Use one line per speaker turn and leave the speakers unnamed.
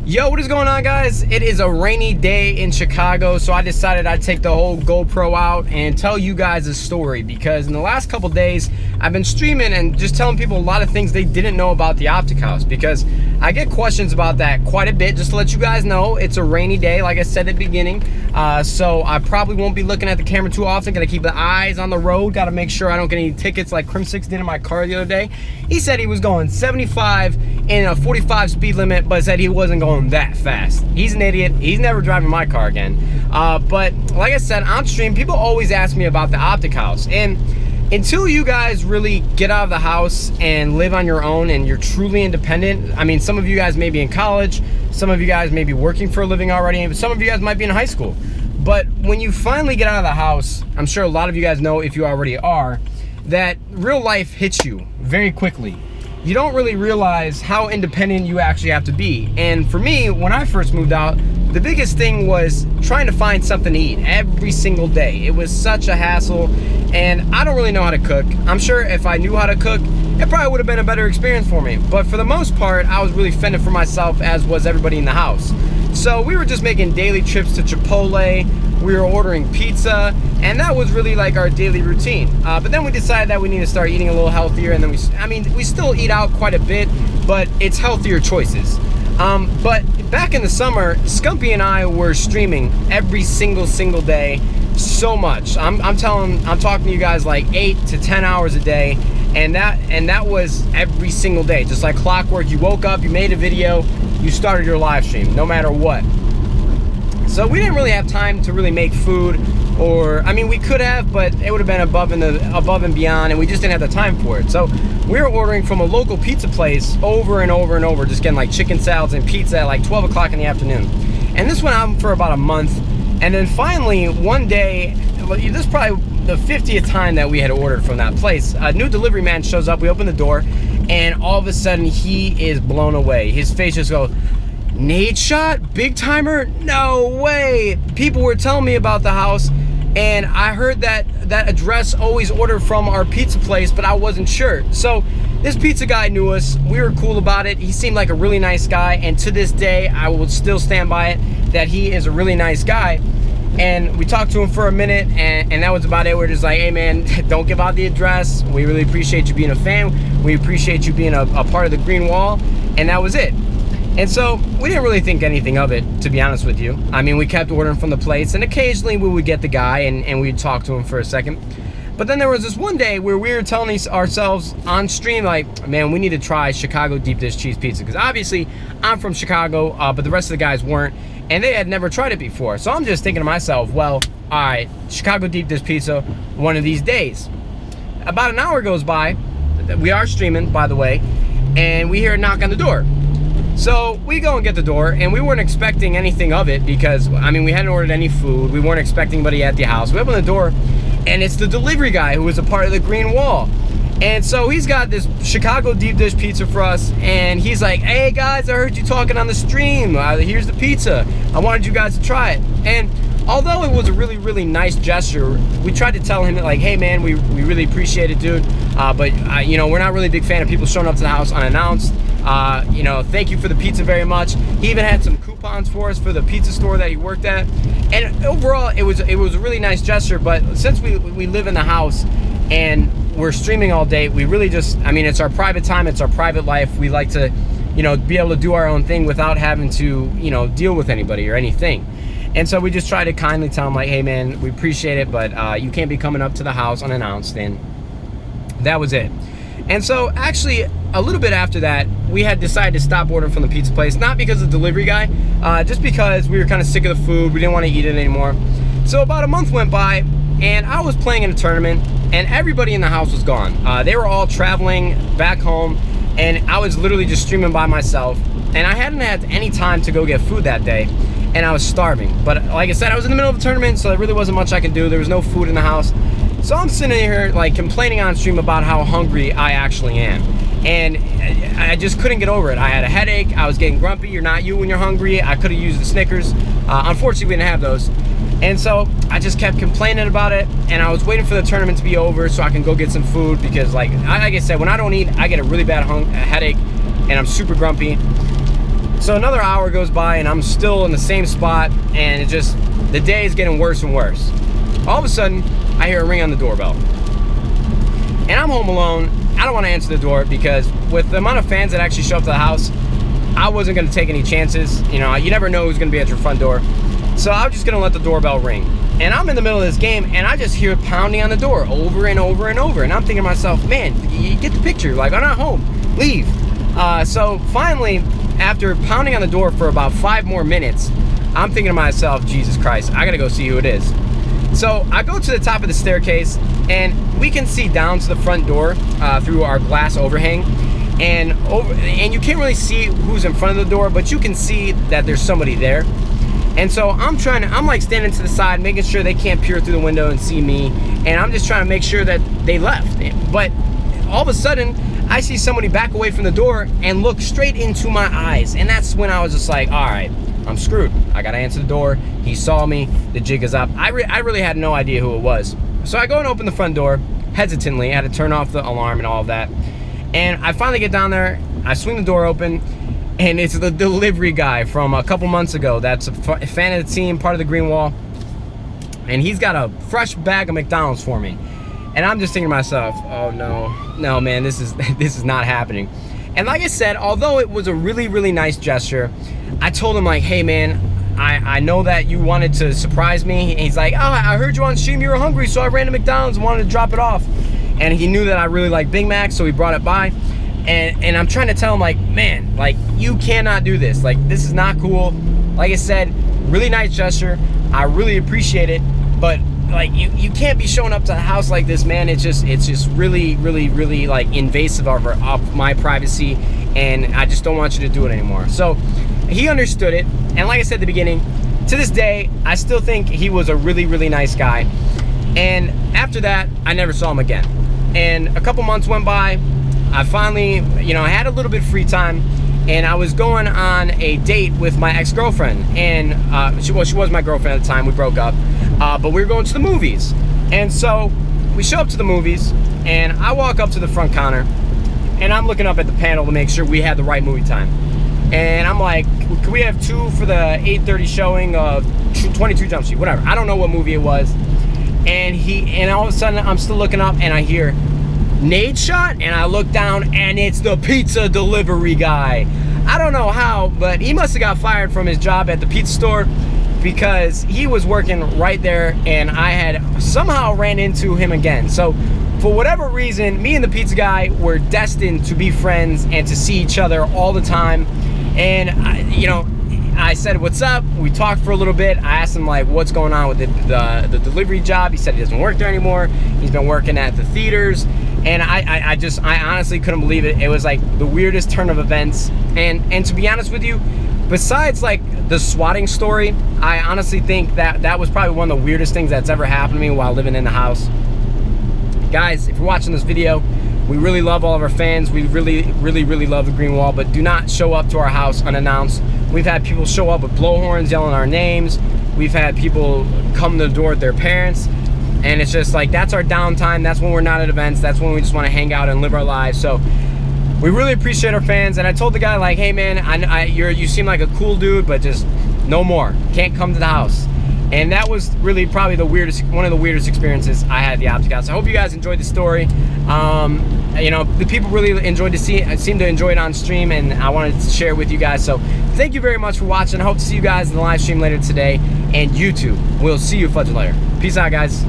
Yo, what is going on, guys? It is a rainy day in Chicago, so I decided I'd take the whole GoPro out and tell you guys a story, because in the last couple days I've been streaming and just telling people a lot of things they didn't know about the OpTic house, because I get questions about that quite a bit. Just to let you guys know, it's a rainy day, like I said at the beginning, so I probably won't be looking at the camera too often. Gotta keep the eyes on the road, gotta make sure I don't get any tickets like Crim6 did in my car the other day. He said he was going 75 in a 45 speed limit, but said he wasn't going that fast. He's an idiot. He's never driving my car again. But like I said, on stream, people always ask me about the OpTic house, and until you guys really get out of the house and live on your own and you're truly independent, I mean, some of you guys may be in college, some of you guys may be working for a living already, and some of you guys might be in high school. But when you finally get out of the house, I'm sure a lot of you guys know, if you already are, that real life hits you very quickly. You don't really realize how independent you actually have to be. And for me, when I first moved out, the biggest thing was trying to find something to eat every single day. It was such a hassle, and I don't really know how to cook. I'm sure if I knew how to cook, it probably would have been a better experience for me. But for the most part, I was really fending for myself, as was everybody in the house. So we were just making daily trips to Chipotle, we were ordering pizza, and that was really like our daily routine. But then we decided that we need to start eating a little healthier, and then we still eat out quite a bit, but it's healthier choices. But back in the summer, Scumpy and I were streaming every single day, so much. I'm talking to you guys like 8 to 10 hours a day, and that was every single day, just like clockwork. You woke up, you made a video, you started your live stream, no matter what. So we didn't really have time to really make food, or I mean, we could have, but it would have been above and beyond, and we just didn't have the time for it. So we were ordering from a local pizza place over and over, just getting like chicken salads and pizza at like 12 o'clock in the afternoon. And this went on for about a month, and then finally one day, this is probably the 50th time that we had ordered from that place, a new delivery man shows up. We open the door, and all of a sudden he is blown away. His face just goes, "Nadeshot? Big timer? No way!" People were telling me about the house, and I heard that address always ordered from our pizza place, but I wasn't sure. So this pizza guy knew us. We were cool about it. He seemed like a really nice guy, and to this day, I will still stand by it, that he is a really nice guy. And we talked to him for a minute, and that was about it. We're just like, "Hey man, don't give out the address. We really appreciate you being a fan. We appreciate you being a part of the green wall," and that was it. And so we didn't really think anything of it, to be honest with you. I mean, we kept ordering from the place, and occasionally we would get the guy and we'd talk to him for a second. But then there was this one day where we were telling ourselves on stream, like, "Man, we need to try Chicago deep dish cheese pizza," because obviously I'm from Chicago, but the rest of the guys weren't, and they had never tried it before. So I'm just thinking to myself, well, all right, Chicago deep dish pizza one of these days. About an hour goes by. We are streaming, by the way, and we hear a knock on the door. So we go and get the door, and we weren't expecting anything of it, because I mean, we hadn't ordered any food. We weren't expecting anybody at the house. We open the door, and it's the delivery guy who was a part of the green wall. And so he's got this Chicago deep dish pizza for us, and he's like, "Hey guys, I heard you talking on the stream. Here's the pizza. I wanted you guys to try it." And although it was a really nice gesture, we tried to tell him that, like, "Hey man, we really appreciate it, dude, but you know, we're not really a big fan of people showing up to the house unannounced. You know, thank you for the pizza very much." He even had some coupons for us for the pizza store that he worked at, and overall it was a really nice gesture. But since we live in the house and we're streaming all day, we really just, I mean, it's our private time, it's our private life. We like to, you know, be able to do our own thing without having to, you know, deal with anybody or anything. And so we just try to kindly tell him, like, "Hey man, we appreciate it, but you can't be coming up to the house unannounced," and that was it. And so actually a little bit after that, we had decided to stop ordering from the pizza place, not because of the delivery guy, just because we were kind of sick of the food. We didn't want to eat it anymore. So about a month went by, and I was playing in a tournament, and everybody in the house was gone. They were all traveling back home, and I was literally just streaming by myself, and I hadn't had any time to go get food that day, and I was starving. But like I said, I was in the middle of a tournament, so there really wasn't much I could do. There was no food in the house. So I'm sitting here like complaining on stream about how hungry I actually am, and I just couldn't get over it. I had a headache, I was getting grumpy. You're not you when you're hungry. I could have used the Snickers. Unfortunately, we didn't have those. And so I just kept complaining about it, and I was waiting for the tournament to be over so I can go get some food, because like I said, when I don't eat, I get a really bad headache, and I'm super grumpy. So another hour goes by and I'm still in the same spot, and it just, the day is getting worse and worse. All of a sudden, I hear a ring on the doorbell. And I'm home alone. I don't want to answer the door because with the amount of fans that actually show up to the house, I wasn't going to take any chances. You know, you never know who's going to be at your front door. So I was just going to let the doorbell ring. And I'm in the middle of this game, and I just hear pounding on the door over and over and over. And I'm thinking to myself, man, you get the picture. Like, I'm not home. Leave. So finally, after pounding on the door for about 5 more minutes, I'm thinking to myself, Jesus Christ, I got to go see who it is. So I go to the top of the staircase, and we can see down to the front door through our glass overhang. And you can't really see who's in front of the door, but you can see that there's somebody there. And so I'm like standing to the side, making sure they can't peer through the window and see me. And I'm just trying to make sure that they left. But all of a sudden, I see somebody back away from the door and look straight into my eyes. And that's when I was just like, all right, I'm screwed. I gotta answer the door. He saw me, the jig is up. I really had no idea who it was. So I go and open the front door, hesitantly. I had to turn off the alarm and all of that. And I finally get down there, I swing the door open, and it's the delivery guy from a couple months ago that's a fan of the team, part of the Green Wall. And he's got a fresh bag of McDonald's for me. And I'm just thinking to myself, oh no, man, this is not happening. And like I said, although it was a really nice gesture, I told him like, hey man, I know that you wanted to surprise me. And he's like, oh, I heard you on stream, you were hungry, so I ran to McDonald's and wanted to drop it off. And he knew that I really like Big Macs, so he brought it by. And I'm trying to tell him like, man, like you cannot do this. Like this is not cool. Like I said, really nice gesture. I really appreciate it, but like you can't be showing up to the house like this, man. It's just really like invasive of my privacy, and I just don't want you to do it anymore. So he understood it, and like I said at the beginning, to this day, I still think he was a really nice guy. And after that, I never saw him again. And a couple months went by. I finally, I had a little bit of free time, and I was going on a date with my ex-girlfriend. And she was my girlfriend at the time. We broke up, but we were going to the movies. And so we show up to the movies, and I walk up to the front counter, and I'm looking up at the panel to make sure we had the right movie time. And I'm like, can we have 2 for the 8:30 showing of 22 Jump Street, whatever. I don't know what movie it was. And all of a sudden, I'm still looking up, and I hear Nadeshot, and I look down, and it's the pizza delivery guy. I don't know how, but he must have got fired from his job at the pizza store, because he was working right there, and I had somehow ran into him again. So for whatever reason, me and the pizza guy were destined to be friends and to see each other all the time. And I said, what's up? We talked for a little bit. I asked him like, what's going on with the delivery job? He said he doesn't work there anymore. He's been working at the theaters. And I honestly couldn't believe it. It was like the weirdest turn of events. And to be honest with you, besides like the swatting story, I honestly think that was probably one of the weirdest things that's ever happened to me while living in the house. Guys, if you're watching this video, we really love all of our fans. We really love the Green Wall, but do not show up to our house unannounced. We've had people show up with blowhorns yelling our names. We've had people come to the door with their parents. And it's just like, that's our downtime. That's when we're not at events. That's when we just want to hang out and live our lives. So we really appreciate our fans. And I told the guy like, hey man, you seem like a cool dude, but just no more. Can't come to the house. And that was really probably one of the weirdest experiences I had at the OpTic house. I hope you guys enjoyed the story. The people really seemed to enjoy it on stream, and I wanted to share it with you guys. So thank you very much for watching. I hope to see you guys in the live stream later today. And YouTube, we'll see you fudging later. Peace out, guys.